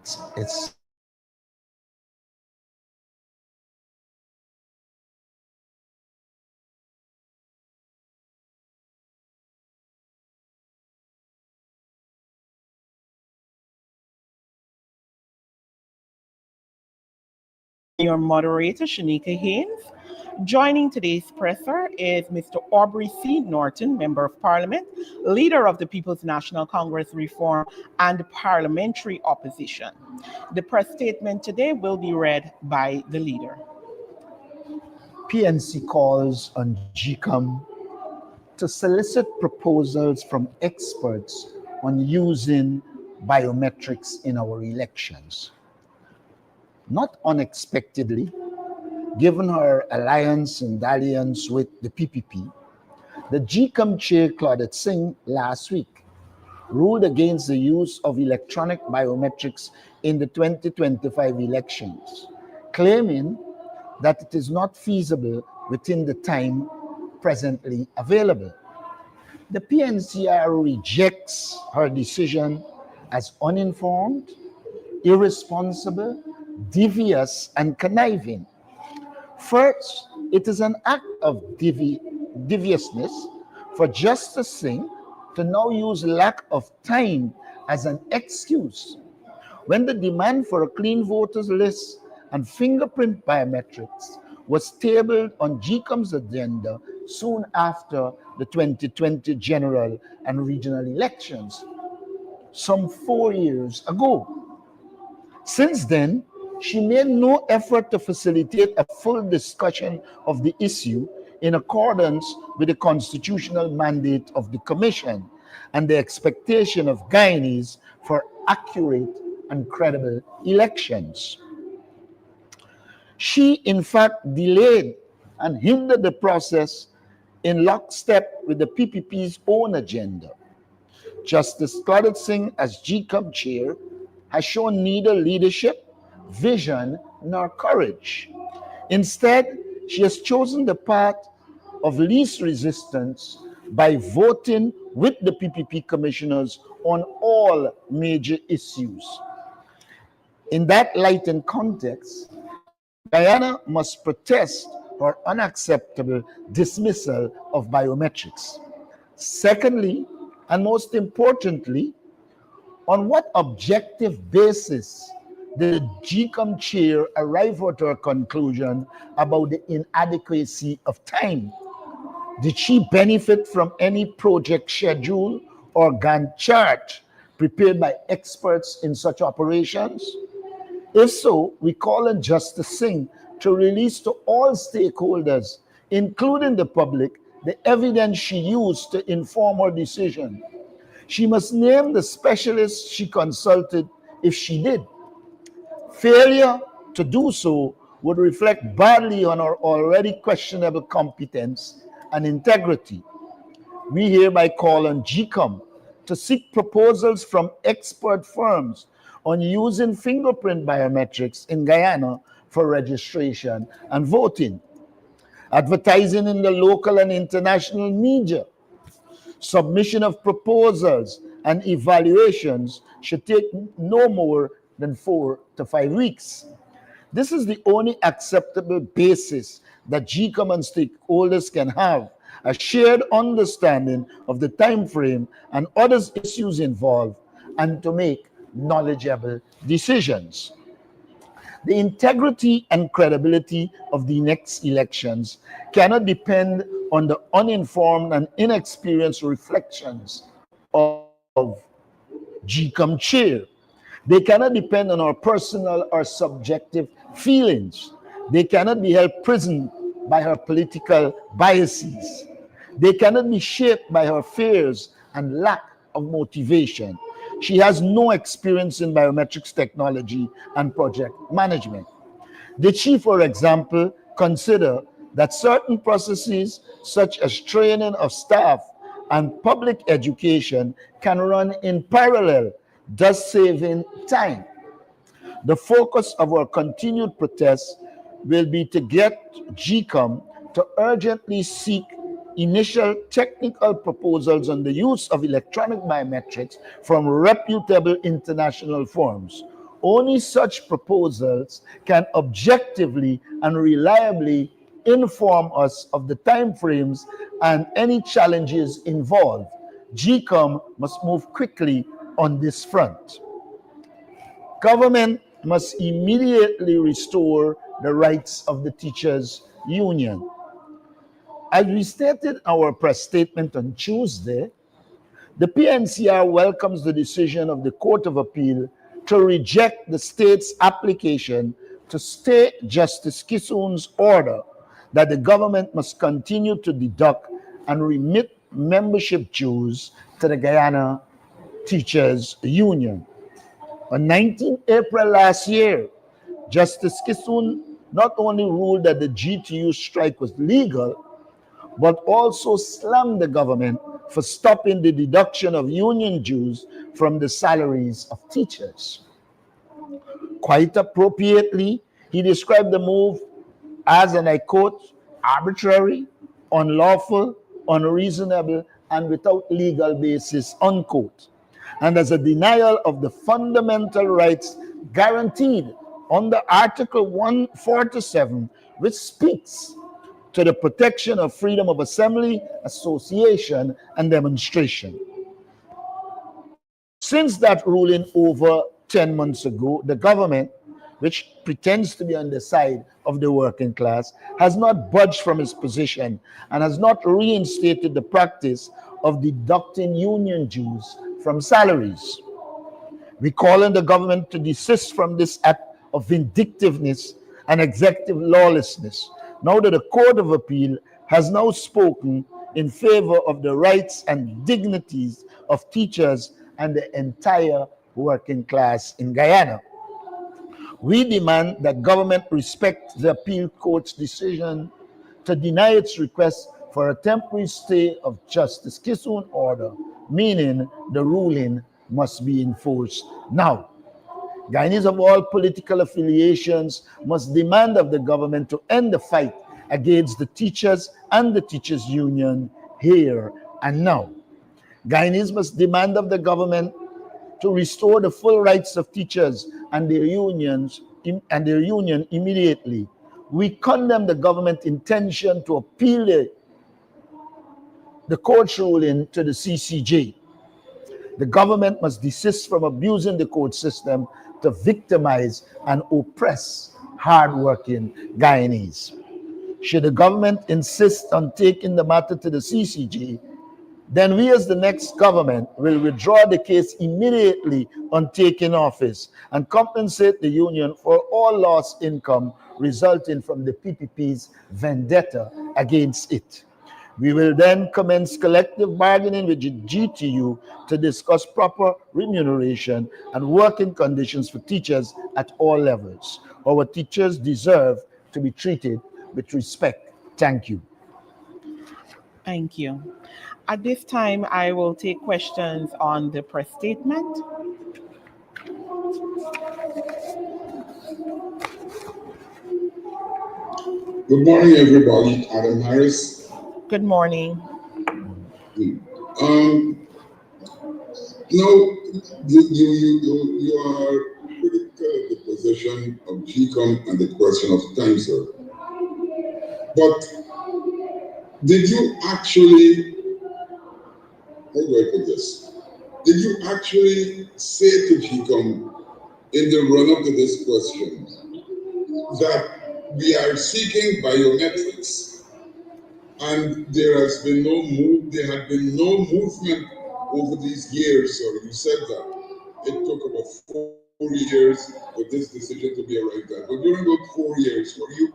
It's Your moderator, Shanika Haynes. Joining today's presser is Mr. Aubrey C. Norton, Member of Parliament, leader of the People's National Congress Reform and Parliamentary Opposition. The press statement today will be read by the leader. PNC calls on GCOM to solicit proposals from experts on using biometrics in our elections. Not unexpectedly, given her alliance and dalliance with the PPP, the GCOM chair Claudette Singh last week ruled against the use of electronic biometrics in the 2025 elections, claiming that it is not feasible within the time presently available. The PNCR rejects her decision as uninformed, irresponsible, devious, and conniving. First, it is an act of deviousness for Justice Singh to now use lack of time as an excuse when the demand for a clean voters list and fingerprint biometrics was tabled on GCOM's agenda soon after the 2020 general and regional elections, some 4 years ago. Since then, she made no effort to facilitate a full discussion of the issue in accordance with the constitutional mandate of the Commission and the expectation of Guyanese for accurate and credible elections. She, in fact, delayed and hindered the process in lockstep with the PPP's own agenda. Justice Claudette Singh, as GCOM chair, has shown neither leadership, vision, nor courage. Instead, she has chosen the path of least resistance by voting with the PPP commissioners on all major issues. In that light and context, Guyana must protest her unacceptable dismissal of biometrics. Secondly, and most importantly, on what objective basis did the GCOM chair arrive at her conclusion about the inadequacy of time? Did she benefit from any project schedule or Gantt chart prepared by experts in such operations? If so, we call on Justice Singh to release to all stakeholders, including the public, the evidence she used to inform her decision. She must name the specialist she consulted if she did. Failure to do so would reflect badly on her already questionable competence and integrity. We hereby call on GCOM to seek proposals from expert firms on using fingerprint biometrics in Guyana for registration and voting. Advertising in the local and international media, submission of proposals and evaluations should take no more than 4 to 5 weeks. This is the only acceptable basis that GCOM and stakeholders can have a shared understanding of the time frame and other issues involved, and to make knowledgeable decisions. The integrity and credibility of the next elections cannot depend on the uninformed and inexperienced reflections of GCOM chair. They cannot depend on our personal or subjective feelings. They cannot be held prisoner by her political biases. They cannot be shaped by her fears and lack of motivation. She has no experience in biometrics technology and project management. Did she, for example, consider that certain processes, such as training of staff and public education, can run in parallel, thus saving time? The focus of our continued protests will be to get GCOM to urgently seek initial technical proposals on the use of electronic biometrics from reputable international firms Only such proposals can objectively and reliably inform us of the timeframes and any challenges involved. GCOM must move quickly on this front. Government must immediately restore the rights of the teachers' union. As we stated in our press statement on Tuesday, the PNCR welcomes the decision of the Court of Appeal to reject the state's application to stay Justice Kissoon's order that the government must continue to deduct and remit membership dues to the Guyana Teachers Union. On 19 April last year, Justice Kissoon not only ruled that the GTU strike was legal, but also slammed the government for stopping the deduction of union dues from the salaries of teachers. Quite appropriately, he described the move as, and I quote, arbitrary, unlawful, unreasonable, and without legal basis, unquote, and as a denial of the fundamental rights guaranteed under Article 147, which speaks to the protection of freedom of assembly, association, and demonstration. Since that ruling over 10 months ago, the government, which pretends to be on the side of the working class, has not budged from its position and has not reinstated the practice of deducting union dues from salaries. We call on the government to desist from this act of vindictiveness and executive lawlessness, now that the Court of Appeal has now spoken in favor of the rights and dignities of teachers and the entire working class in Guyana. We demand that government respect the appeal court's decision to deny its request for a temporary stay of Justice Kissoon order, meaning the ruling must be enforced now. Guyanese of all political affiliations must demand of the government to end the fight against the teachers and the teachers' union here and now. Guyanese must demand of the government to restore the full rights of teachers and their union immediately. We condemn the government's intention to appeal the court's ruling to the CCJ. The government must desist from abusing the court system to victimize and oppress hardworking Guyanese. Should the government insist on taking the matter to the CCJ, then we as the next government will withdraw the case immediately on taking office and compensate the union for all lost income resulting from the PPP's vendetta against it. We will then commence collective bargaining with the GTU to discuss proper remuneration and working conditions for teachers at all levels. Our teachers deserve to be treated with respect. Thank you. Thank you. At this time, I will take questions on the press statement. Good morning, everybody. Adam Harris. Good morning. Now, you are critical of the position of GCOM and the question of time, sir. But did you actually, how do I put this? Did you actually say to GCOM in the run-up to this question that we are seeking biometrics and there had been no movement over these years, sir? You said that it took about 4 years for this decision to be arrived at. But during those 4 years, were you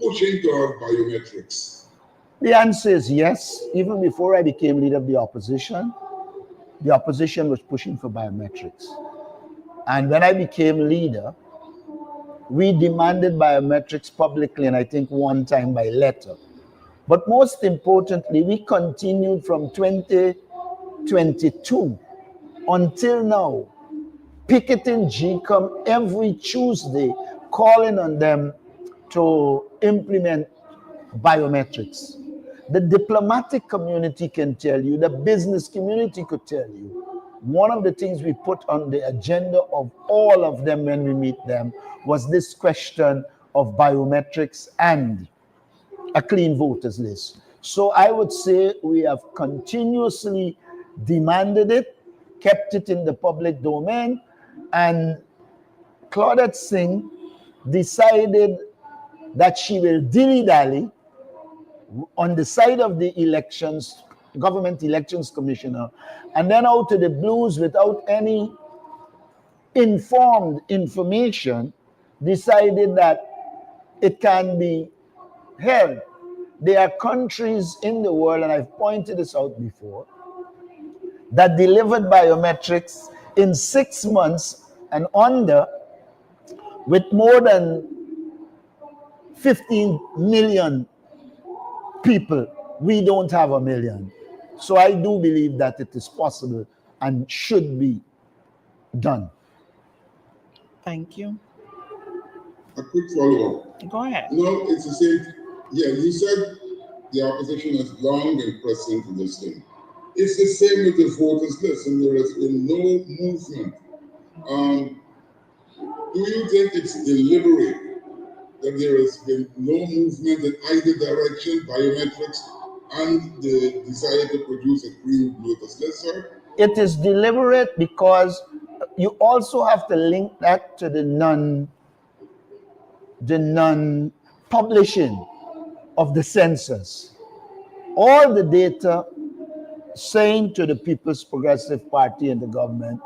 pushing to have biometrics? The answer is yes. Even before I became leader of the opposition was pushing for biometrics. And when I became leader, we demanded biometrics publicly, and I think one time by letter. But most importantly, we continued from 2022 until now, picketing GCOM every Tuesday, calling on them to implement biometrics. The diplomatic community can tell you, the business community could tell you, one of the things we put on the agenda of all of them when we meet them was this question of biometrics and a clean voters list. So I would say we have continuously demanded it, kept it in the public domain, and Claudette Singh decided that she will dilly-dally on the side of the elections, government elections commissioner, and then out of the blues without any informed information, decided that it can be held. There are countries in the world, and I've pointed this out before, that delivered biometrics in 6 months and under with more than 15 million people. We don't have a million. So I do believe that it is possible and should be done. Thank you. A quick follow-up. Go ahead. No, it's the same. Yeah, you said the opposition has long been pressing to this thing. It's the same with the voters list, and there has been no movement. Do you think it's deliberate that there has been no movement in either direction, biometrics and the desire to produce a clean voters list, sir? It is deliberate because you also have to link that to the non-publishing of the census. All the data saying to the People's Progressive Party and the government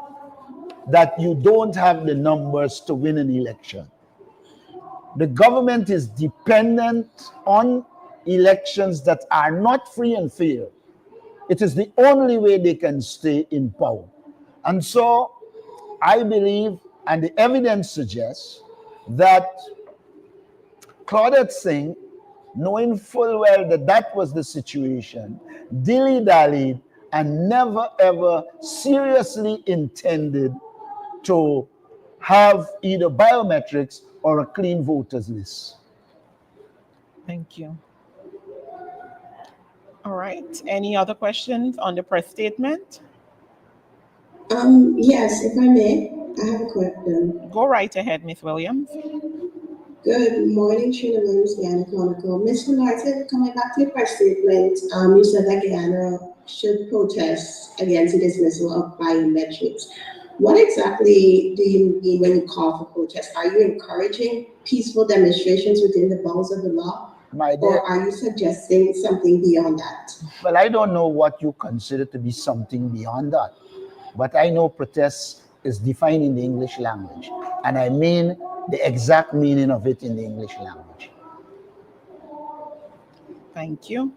that you don't have the numbers to win an election. The government is dependent on elections that are not free and fair. It is the only way they can stay in power. And so I believe, and the evidence suggests, that Claudette Singh, knowing full well that that was the situation, dilly-dallied and never ever seriously intended to have either biometrics or a clean voters list. Thank you. All right. Any other questions on the press statement? Yes, if I may, I have a question. Go right ahead, Ms. Williams. Good morning, Trina Williams, Guyana Chronicle. Mr. Martin, coming back to your press statement, you said that Guyana should protest against the dismissal of biometrics. What exactly do you mean when you call for protest? Are you encouraging peaceful demonstrations within the bounds of the law? Or are you suggesting something beyond that? Well, I don't know what you consider to be something beyond that. But I know protest is defined in the English language. And I mean the exact meaning of it in the English language. Thank you.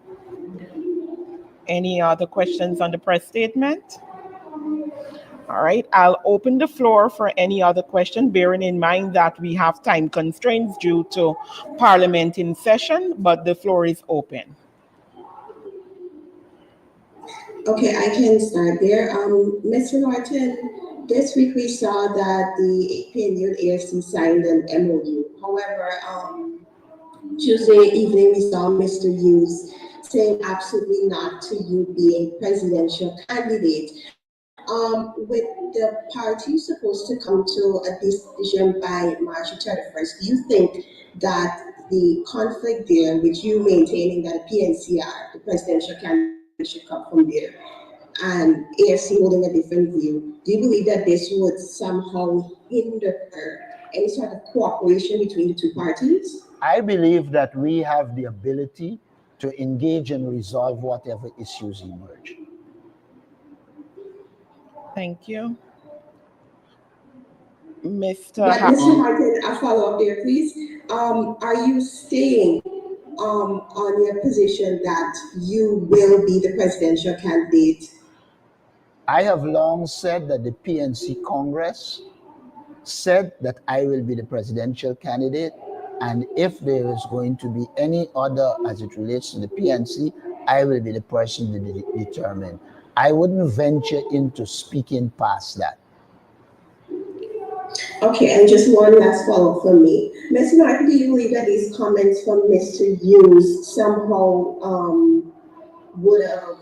Any other questions on the press statement? All right, I'll open the floor for any other question, bearing in mind that we have time constraints due to Parliament in session, but the floor is open. Okay, I can start there. Mr. Norton, this week we saw that the PNU and AFC signed an MOU. However, Tuesday evening we saw Mr. Hughes saying absolutely not to you being presidential candidate. With the party supposed to come to a decision by March 31st, do you think that the conflict there, with you maintaining that PNCR, the presidential candidate, should come from there, and AFC holding a different view, do you believe that this would somehow hinder any sort of cooperation between the two parties? I believe that we have the ability to engage and resolve whatever issues emerge. Thank you. Mr. Mr. Martin, a follow-up there, please. Are you staying on your position that you will be the presidential candidate? I have long said that the PNC Congress said that I will be the presidential candidate, and if there is going to be any other as it relates to the PNC, I will be the person to determine. I wouldn't venture into speaking past that. Okay, and just one last follow-up from me. Mr. Martin, do you believe that these comments from Mr. Hughes somehow would have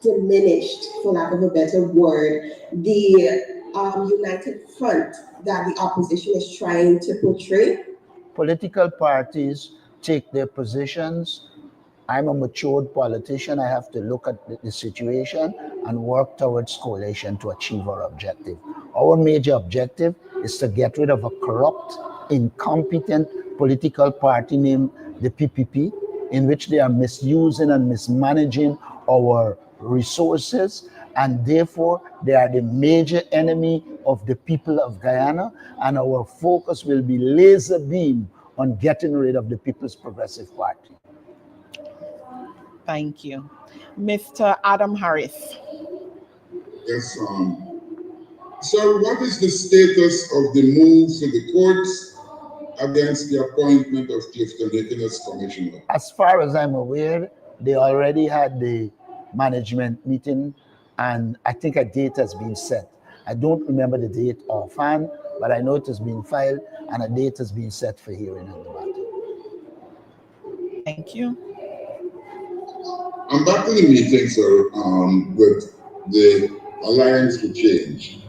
diminished, for lack of a better word, the united front that the opposition is trying to portray? Political parties take their positions. I'm a matured politician. I have to look at the situation and work towards coalition to achieve our objective. Our major objective is to get rid of a corrupt, incompetent political party named the PPP, in which they are misusing and mismanaging our resources, and therefore they are the major enemy of the people of Guyana, and our focus will be laser beam on getting rid of the People's Progressive Party. Thank you. Mr. Adam Harris. Yes, sir, what is the status of the move to the courts against the appointment of Clifton Hicken as commissioner? As far as I'm aware, they already had the management meeting, and I think a date has been set. I don't remember the date offhand, but I know it has been filed and a date has been set for hearing on the matter. Thank you. I'm back to the meeting, sir, with the Alliance for Change.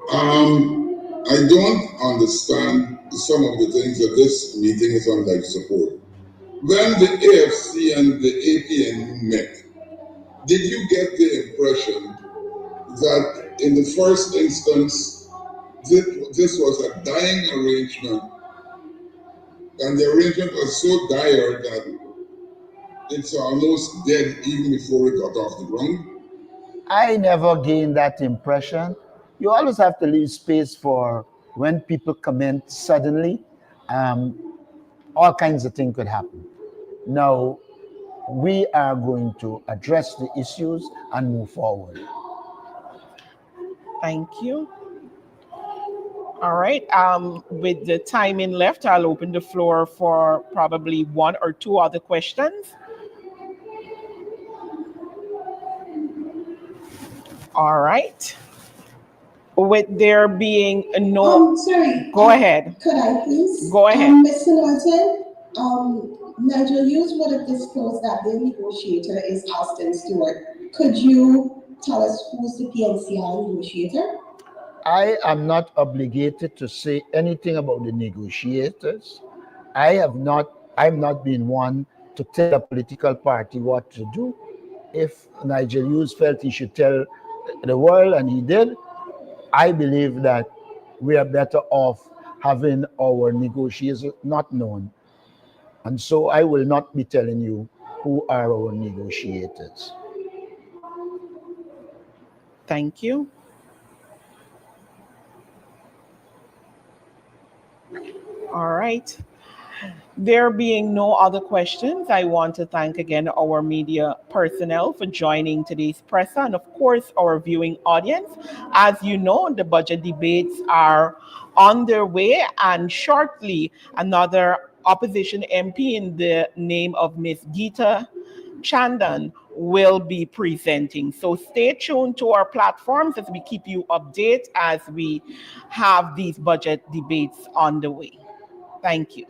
I don't understand some of the things that this meeting is on life support. When the AFC and the APNU met, did you get the impression that in the first instance, this was a dying arrangement, and the arrangement was so dire that it's almost dead even before it got off the ground? I never gained that impression. You always have to leave space for when people comment suddenly. All kinds of things could happen. Now, we are going to address the issues and move forward. Thank you. All right. With the timing left, I'll open the floor for probably one or two other questions. All right. With there being no... Sorry. Go ahead. Could I please? Go ahead. Mr. Norton, Nigel Hughes would have disclosed that their negotiator is Austin Stewart. Could you tell us who's the PNCI negotiator? I am not obligated to say anything about the negotiators. I'm not being one to tell a political party what to do. If Nigel Hughes felt he should tell the world, and he did, I believe that we are better off having our negotiators not known. And so I will not be telling you who are our negotiators. Thank you. All right. There being no other questions, I want to thank again our media personnel for joining today's presser, and of course our viewing audience. As you know, the budget debates are on their way, and shortly another opposition MP in the name of Ms. Geeta Chandan will be presenting. So stay tuned to our platforms as we keep you updated as we have these budget debates on the way. Thank you.